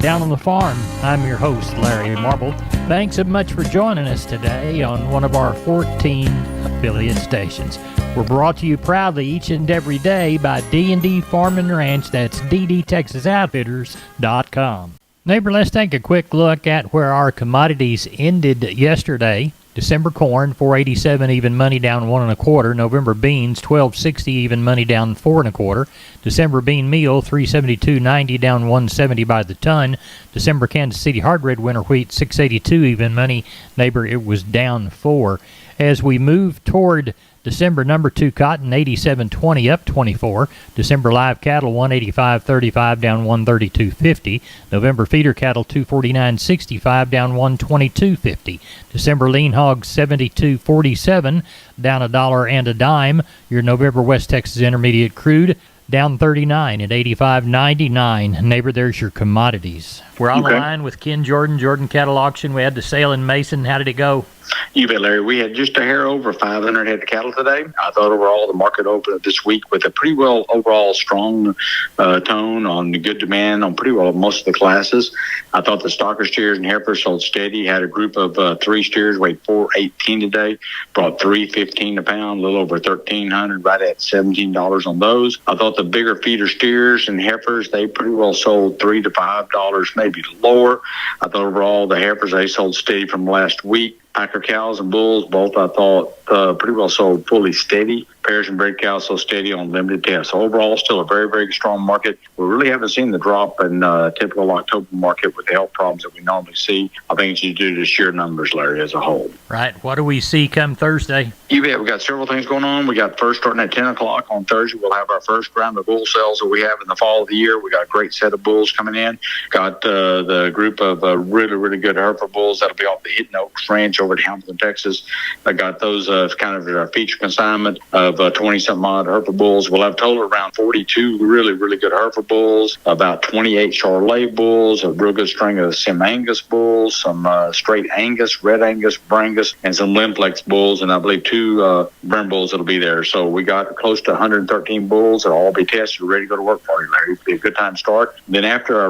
Down on the Farm. I'm your host, Larry Marble. Thanks so much for joining us today on one of our 14 affiliate stations. We're brought to you proudly each and every day by D&D Farm and Ranch. That's ddtexasoutfitters.com. Neighbor, let's take a quick look at where our commodities ended yesterday. December corn, $4.87 even money, down 1 1/4. November beans, $12.60 even money, down 4 1/4. December bean meal, $372.90, down 170 by the ton. December Kansas City hard red winter wheat, $682 even money. Neighbor, it was down 4. As we move toward December number 2 cotton, $87.20 up 24. December live cattle, $185.35 down 132.50. November feeder cattle, $249.65 down 122.50. December lean hogs, $72.47 down $1 and a dime. Your November West Texas Intermediate crude, down 39 at 85.99. Neighbor, there's your commodities. We're on the line with Ken Jordan, Jordan Cattle Auction. We had the sale in Mason. How did it go? You bet, Larry. We had just a hair over 500 head of cattle today. I thought overall the market opened this week with a pretty well overall strong tone on the good demand on pretty well most of the classes. I thought the stocker steers and heifers sold steady. Had a group of 3 steers weighed 418 today, brought 315 a pound, a little over 1,300, right at $17 on those. I thought the bigger feeder steers and heifers, they pretty well sold $3 to $5, maybe lower. I thought overall the heifers, they sold steady from last week. Packer cows and bulls, both I thought pretty well sold fully steady. Pairs and bred cows sold steady on limited tests. So overall, still a very, very strong market. We really haven't seen the drop in typical October market with the health problems that we normally see. I think it's due to the sheer numbers, Larry, as a whole. Right. What do we see come Thursday? You bet. We got several things going on. We got first starting at 10 o'clock on Thursday. We'll have our first round of bull sales that we have in the fall of the year. We got a great set of bulls coming in. Got the group of really, really good Hereford bulls that'll be off the Hidden Oaks Ranch over at Hamilton, Texas. I got those kind of our feature consignment of 20-something odd Hereford bulls. We'll have total around 42 really, really good Hereford bulls, about 28 Charolais bulls, a real good string of Sim Angus bulls, some straight Angus, Red Angus, Brangus, and some Limplex bulls, and I believe 2 Brem bulls that'll be there. So we got close to 113 bulls that'll all be tested, ready to go to work for you, Larry. It'll be a good time to start. Then after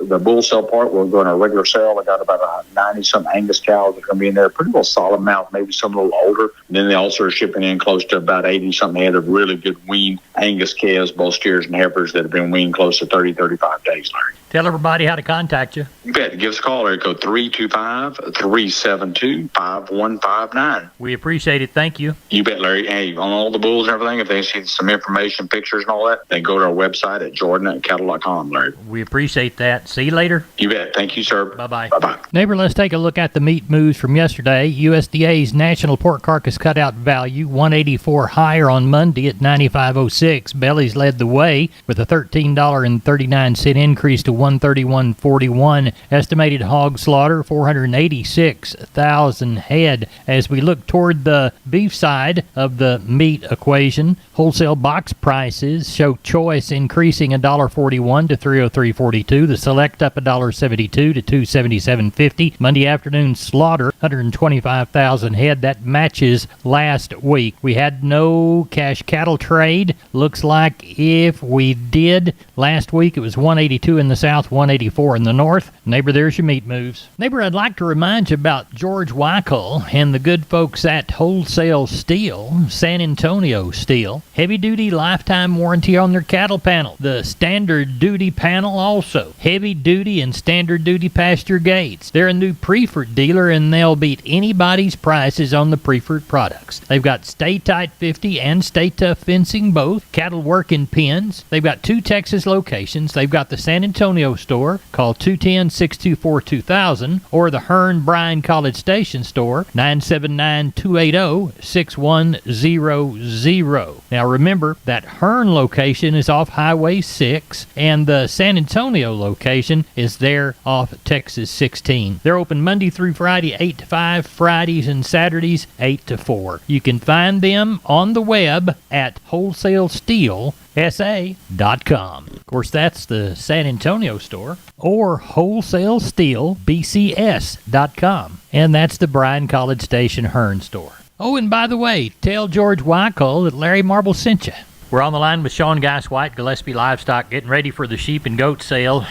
the bull sale part, we'll go on our regular sale. I got about 90-something Angus cows that are going to be in there, pretty well solid amount, maybe some a little older. And then they also are shipping in close to about 80-something head of really good weaned Angus calves, both steers and heifers that have been weaned close to 30, 35 days, Larry. Tell everybody how to contact you. You bet. Give us a call, area code 325-372-5159. We appreciate it. Thank you. You bet, Larry. Hey, on all the bulls and everything, if they see some information, pictures and all that, they go to our website at jordan@cattle.com, Larry. We appreciate that. See you later. You bet. Thank you, sir. Bye-bye. Bye-bye. Neighbor, let's take a look at the meat moves from yesterday. USDA's National Pork Carcass Cutout Value, 184 higher on Monday at 95.06. Bellies led the way with a $13.39 increase to 131.41. Estimated hog slaughter, 486,000 head. As we look toward the beef side of the meat equation, wholesale box prices show choice increasing $1.41 to $303.42. The select up $1.72 to $277.50. Monday afternoon slaughter, 125,000 head. That matches last week. We had no cash cattle trade. Looks like if we did last week, it was 182 in the south, 184 in the north. Neighbor, there's your meat moves. Neighbor, I'd like to remind you about George Weichel and the good folks at Wholesale Steel, San Antonio Steel. Heavy-duty lifetime warranty on their cattle panel. The standard duty panel also. Heavy-duty and standard duty pasture gates. They're a new Preferred dealer, and they'll beat anybody's prices on the Preferred products. They've got Stay Tight 50 and Stay Tough fencing both. Cattle working pens. They've got 2 Texas locations. They've got the San Antonio store. Call 210-624-2000 or the Hearn Bryan College Station store, 979-280-6100. Now remember, that Hearn location is off Highway 6 and the San Antonio location is there off Texas 16. They're open Monday through Friday 8 to 5, Fridays and Saturdays 8 to 4. You can find them on the web at wholesalesteelsa.com. Of course, that's the San Antonio store, or wholesalesteelbcs.com. And that's the Bryan College Station Hearn store. Oh, and by the way, tell George Weichel that Larry Marble sent you. We're on the line with Sean Geiswhite, Gillespie Livestock, getting ready for the sheep and goat sale.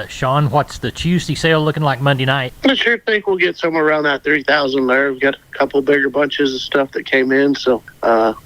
Sean, what's the Tuesday sale looking like Monday night? I sure think we'll get somewhere around that 3,000 there. We've got a couple bigger bunches of stuff that came in, so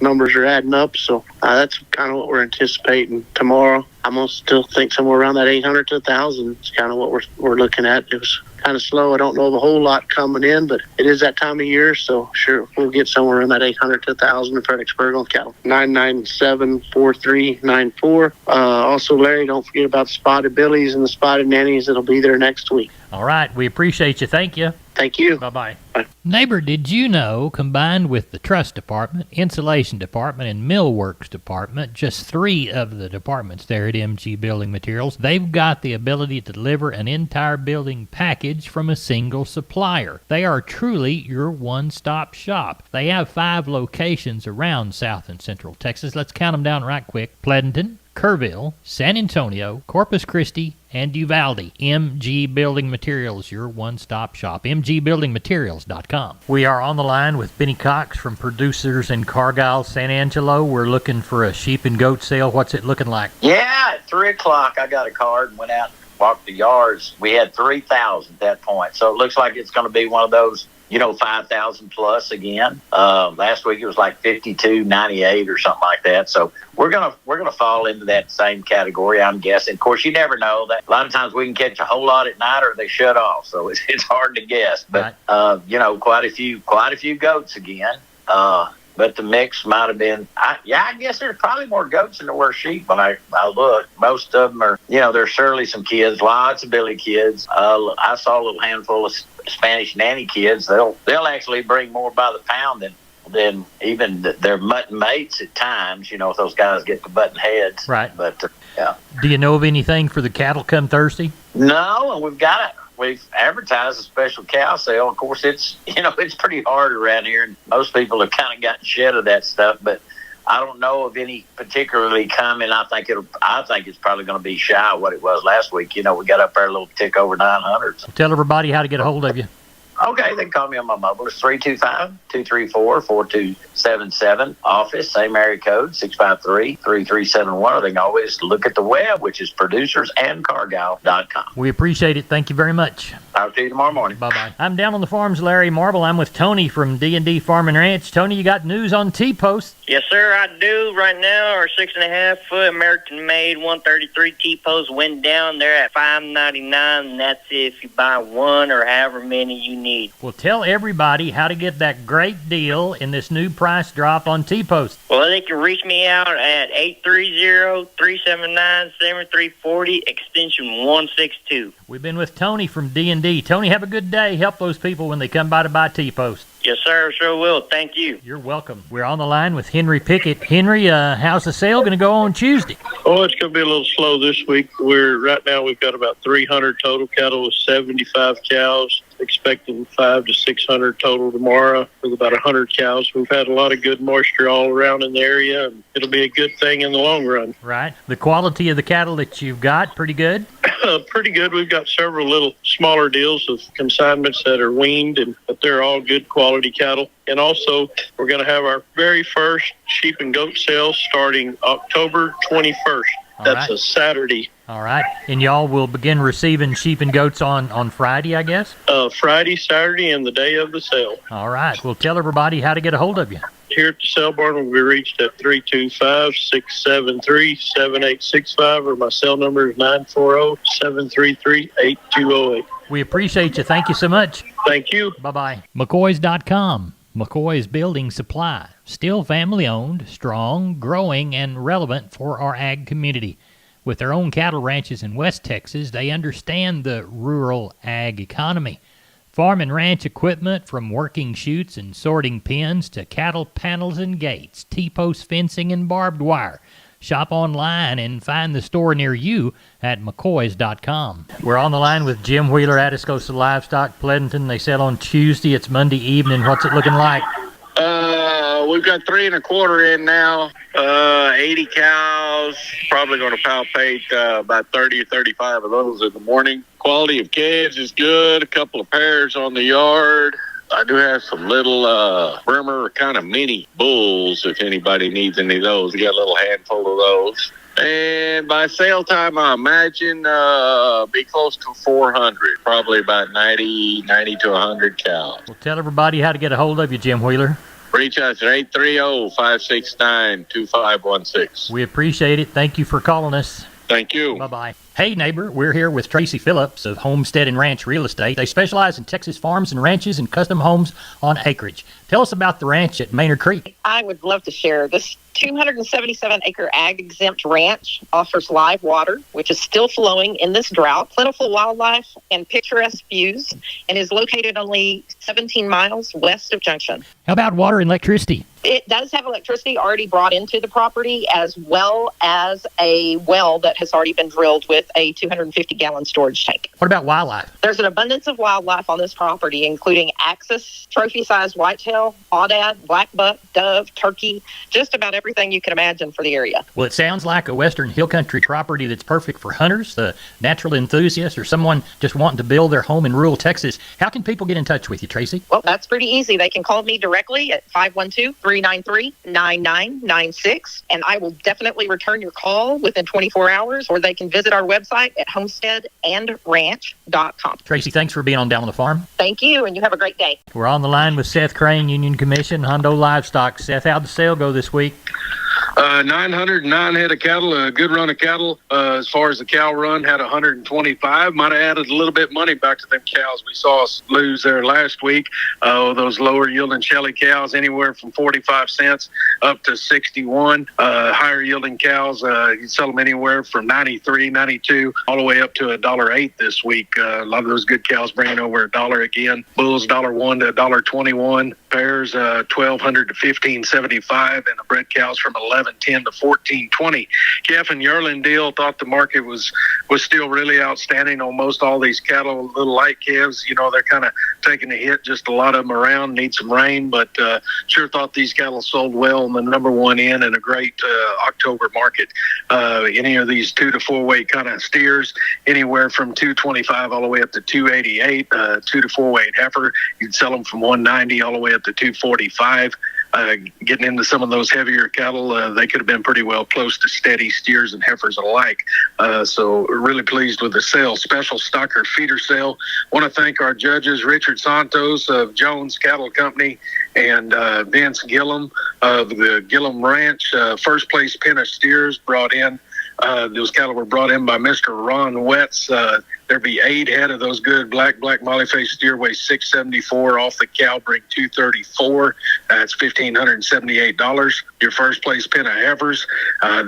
numbers are adding up. So that's kind of what we're anticipating tomorrow. I'm gonna still think somewhere around that 800 to 1,000 is kind of what we're looking at. It was kind of slow. I don't know of a whole lot coming in, but it is that time of year, so sure we'll get somewhere in that 800 to 1,000 in Fredericksburg on cattle. 997-4394. Also, Larry, don't forget about the spotted billies and the spotted nannies that'll be there next week. All right, we appreciate you. Thank you. Thank you. Bye-bye. Bye. Neighbor, did you know, combined with the truss department, insulation department, and millworks department, just 3 of the departments there at MG Building Materials, they've got the ability to deliver an entire building package from a single supplier. They are truly your one-stop shop. They have 5 locations around South and Central Texas. Let's count them down right quick. Pleasanton, Kerrville, San Antonio, Corpus Christi, and Uvalde. MG Building Materials, your one-stop shop. MGBuildingMaterials.com. We are on the line with Benny Cox from Producers in Cargyle, San Angelo. We're looking for a sheep and goat sale. What's it looking like? Yeah, at 3 o'clock, I got a card and went out and walked the yards. We had 3,000 at that point. So it looks like it's going to be one of those, 5,000 plus again. Last week it was like 52.98 or something like that. So we're gonna fall into that same category, I'm guessing. Of course, you never know. That a lot of times we can catch a whole lot at night, or they shut off. So it's hard to guess. But quite a few goats again. But the mix might have been, I guess there's probably more goats than there were sheep when I look. Most of them are, there's surely some kids, lots of billy kids. I saw a little handful of Spanish nanny kids. They'll actually bring more by the pound than even their mutton mates at times, if those guys get the button heads. Right. But, yeah. Do you know of anything for the cattle come Thursday? No, and we've advertised a special cow sale. Of course, it's pretty hard around here, and most people have kind of gotten shed of that stuff. But I don't know of any particularly coming. I think it's probably going to be shy of what it was last week. We got up there a little tick over 900. Tell everybody how to get a hold of you. Okay, they can call me on my mobile. It's 325-234-4277. Office, same area code, 653-3371. Or they can always look at the web, which is producersandcargyle.com. We appreciate it. Thank you very much. Talk to you tomorrow morning. Bye-bye. I'm down on the farms, Larry Marble. I'm with Tony from D&D Farm and Ranch. Tony, you got news on T-Post? Yes, sir, I do. Right now, our 6.5-foot American-made 133 T-Post went down there at $5.99, and that's if you buy one or however many you need. Well, tell everybody how to get that great deal in this new price drop on T-Post. Well, they can reach me out at 830-379-7340, extension 162. We've been with Tony from D&D. Tony, have a good day. Help those people when they come by to buy T-Post. Yes, sir. Sure will. Thank you. You're welcome. We're on the line with Henry Pickett. Henry, how's the sale going to go on Tuesday? Oh, it's going to be a little slow this week. Right now we've got about 300 total cattle with 75 cows. Expecting 500 to 600 total tomorrow with about 100 cows. We've had a lot of good moisture all around in the area, and it'll be a good thing in the long run. Right. The quality of the cattle that you've got, pretty good? Pretty good. We've got several little smaller deals of consignments that are weaned, but they're all good quality cattle. And also, we're going to have our very first sheep and goat sale starting October 21st. That's a Saturday. All right. And y'all will begin receiving sheep and goats on Friday, I guess? Friday, Saturday, and the day of the sale. All right. Well, tell everybody how to get a hold of you. Here at the sale barn, we'll be reached at 325-673-7865, or my cell number is 940-733-8208. We appreciate you. Thank you so much. Thank you. Bye-bye. McCoys.com. McCoy's Building Supply. Still family-owned, strong, growing, and relevant for our ag community. With their own cattle ranches in West Texas, they understand the rural ag economy. Farm and ranch equipment from working chutes and sorting pens to cattle panels and gates, T-post fencing and barbed wire. Shop online and find the store near you at McCoys.com. We're on the line with Jim Wheeler, Atascosa Livestock, Pleasanton. They sell on Tuesday. It's Monday evening. What's it looking like? We've got 3 1/4 in now. 80 cows. Probably going to palpate about 30 or 35 of those in the morning. Quality of calves is good. A couple of pairs on the yard. I do have some little Bremer kind of mini bulls if anybody needs any of those. We got a little handful of those. And by sale time, I imagine be close to 400, probably about 90 to 100 cows. Well, tell everybody how to get a hold of you, Jim Wheeler. Reach us at 830-569-2516. We appreciate it. Thank you for calling us. Thank you. Bye-bye. Hey, neighbor, we're here with Tracy Phillips of Homestead and Ranch Real Estate. They specialize in Texas farms and ranches and custom homes on acreage. Tell us about the ranch at Maynard Creek. I would love to share. This 277-acre ag-exempt ranch offers live water, which is still flowing in this drought, plentiful wildlife, and picturesque views, and is located only 17 miles west of Junction. How about water and electricity? It does have electricity already brought into the property, as well as a well that has already been drilled with a 250-gallon storage tank. What about wildlife? There's an abundance of wildlife on this property, including axis, trophy-sized whitetail, aoudad, black buck, dove, turkey, just about everything you can imagine for the area. Well, it sounds like a western hill country property that's perfect for hunters, natural enthusiasts, or someone just wanting to build their home in rural Texas. How can people get in touch with you, Tracy? Well, that's pretty easy. They can call me directly at 512-393-9996, and I will definitely return your call within 24 hours, or they can visit our website at homesteadandranch.com. Tracy, thanks for being on Down on the Farm. Thank you, and you have a great day. We're on the line with Seth Crane, Union Commission, Hondo Livestock. Seth, how'd the sale go this week? 909 head of cattle, a good run of cattle. As far as the cow run, had 125. Might have added a little bit of money back to them cows we saw us lose there last week. Those lower yielding Shelly cows, anywhere from 45 cents up to 61. Higher yielding cows, you sell them anywhere from 93, 92, all the way up to $1.08 this week. A lot of those good cows bringing over $1 again. Bulls $1.01 to $1.21. Pairs $1,200 to $15.75, and the bred cows from $11.10 to $14.20. Jeff and Yearling deal thought the market was still really outstanding on most all these cattle. Little light calves, they're kind of taking a hit. Just a lot of them around, need some rain, but sure thought these cattle sold well on the number one in a great October market. Any of these 2 to 4 weight kind of steers, anywhere from 225 all the way up to 288. 2 to 4 weight heifer, you'd sell them from 190 all the way up to 245. Getting into some of those heavier cattle, they could have been pretty well close to steady steers and heifers alike. So really pleased with the sale. Special stocker feeder sale. Want to thank our judges, Richard Santos of Jones Cattle Company and Vince Gillum of the Gillum Ranch. First place pen of steers brought in. Those cattle were brought in by Mr. Ron Wetz. There'd be 8 head of those good black molly-faced steer, weigh 674 off the cow, bring 234. That's $1,578. Your first place pen of heifers,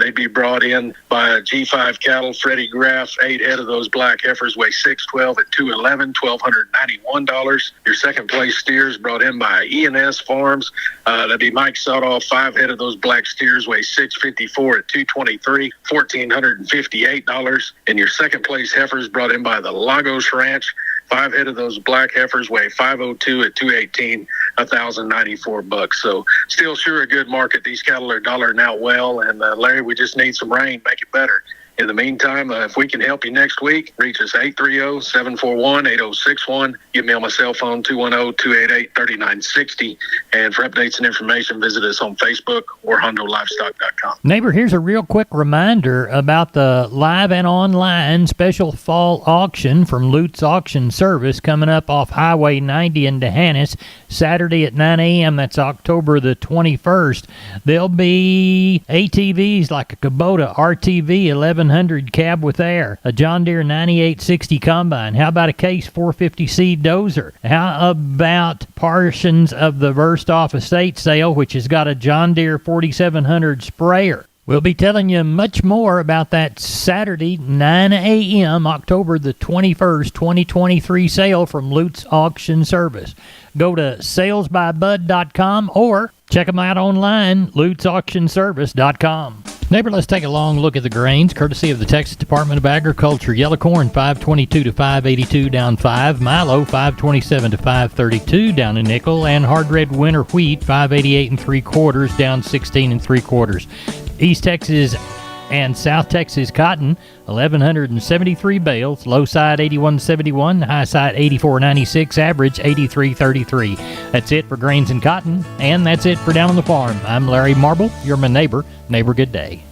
they'd be brought in by G5 Cattle, Freddie Graff. 8 head of those black heifers weigh 612 at 211, $1,291. Your second place steers brought in by E&S Farms. That'd be Mike Sotoff. 5 head of those black steers weigh 654 at 223, $1,458. And your second place heifers brought in by the Lagos Ranch. 5 head of those black heifers weigh 502 at 218, $1,094. So still sure a good market. These cattle are dollaring out well, and Larry, we just need some rain, make it better. In the meantime, if we can help you next week, reach us 830-741-8061. Give me on my cell phone, 210-288-3960. And for updates and information, visit us on Facebook or HondoLivestock.com. Neighbor, here's a real quick reminder about the live and online special fall auction from Lutz Auction Service coming up off Highway 90 in D'Hanis, Saturday at 9 a.m. That's October the 21st. There'll be ATVs like a Kubota RTV 1100 cab with air, a John Deere 9860 combine. How about a Case 450C dozer? How about portions of the Verstoff estate sale, which has got a John Deere 4700 sprayer? We'll be telling you much more about that Saturday, 9 a.m., October the 21st, 2023 sale from Lutz Auction Service. Go to salesbybud.com or check them out online, lutzauctionservice.com. Neighbor, let's take a long look at the grains, courtesy of the Texas Department of Agriculture. Yellow corn, 522 to 582, down 5. Milo, 527 to 532, down a nickel. And hard red winter wheat, 588 3/4, down 16 3/4. East Texas And South Texas cotton, 1,173 bales, low side 81.71, high side 84.96, average 83.33. That's it for grains and cotton, and that's it for Down on the Farm. I'm Larry Marble, you're my neighbor. Neighbor, good day.